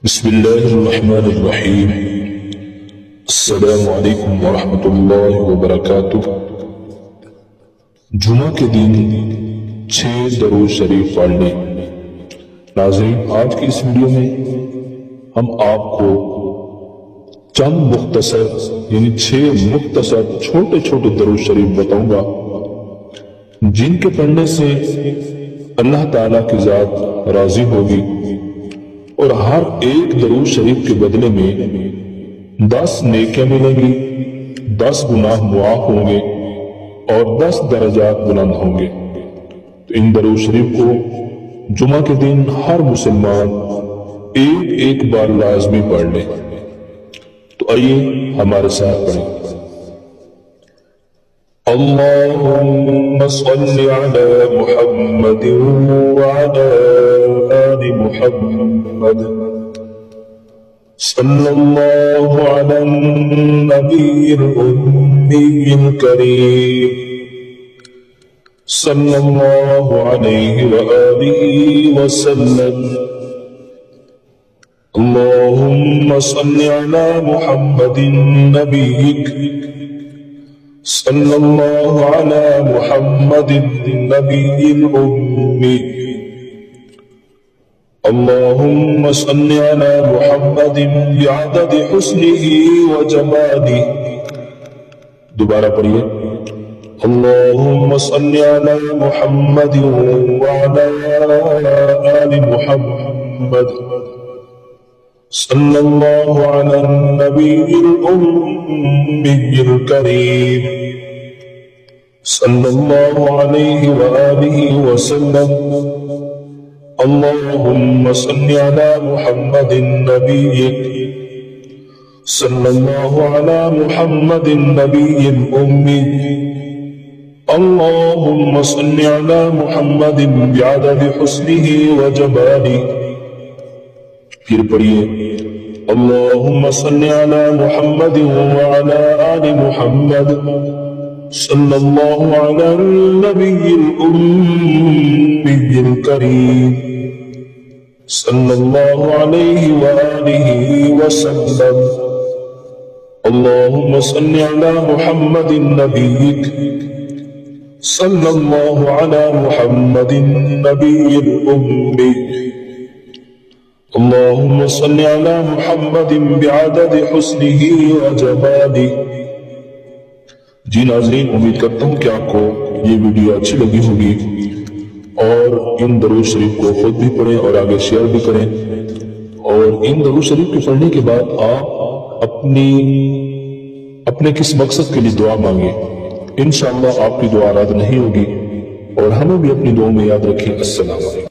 بسم اللہ الرحمن الرحیم۔ السلام علیکم ورحمۃ اللہ وبرکاتہ۔ جمعہ کے دن 6 درود شریف پڑھنے۔ ناظرین، آج کی اس ویڈیو میں ہم آپ کو چند مختصر 6 مختصر چھوٹے چھوٹے درود شریف بتاؤں گا جن کے پڑھنے سے اللہ تعالیٰ کی ذات راضی ہوگی اور ہر ایک درود شریف کے بدلے میں 10 نیکیاں ملیں گی، 10 گناہ معاف ہوں گے اور 10 درجات بلند ہوں گے۔ تو ان درود شریف کو جمعہ کے دن ہر مسلمان ایک بار لازمی پڑھ لے۔ تو آئیے ہمارے ساتھ پڑھیں۔ اللهم صل على محمد وعلى آل محمد صلى الله على النبي الأمي الكريم صلى الله عليه وآله وسلم اللهم صل على محمد نبيك صلى الله على محمد النبي الأمي اللهم صل على محمد بعدد حسنه وجماله۔ دوبارہ پڑھیے۔ اللهم صل على محمد وعلى آل محمد صلى الله على النبي الأمي الكريم صلى الله عليه وآله وسلم اللهم صل على محمد النبي صلى الله على محمد النبي الأمي اللهم صل على محمد بعدد حسنه وجماله۔ پھر پڑھیے۔ اللهم صل على محمد وعلى آل محمد صلى الله على النبي الأمي الكريم صلى الله عليه وآله وسلم اللهم صل على محمد نبيك صلى الله على محمد النبي الأمي اللهم صل على محمد بعدد حسنه وجماله۔ جی ناظرین، امید کرتا ہوں کہ آپ کو یہ ویڈیو اچھی لگی ہوگی اور ان درود شریف کو خود بھی پڑھیں اور آگے شیئر بھی کریں، اور ان درود شریف کے پڑھنے کے بعد آپ اپنے کس مقصد کے لیے دعا مانگیں، انشاءاللہ آپ کی دعا رد نہیں ہوگی، اور ہمیں بھی اپنی دعا میں یاد رکھیں۔ السلام علیکم۔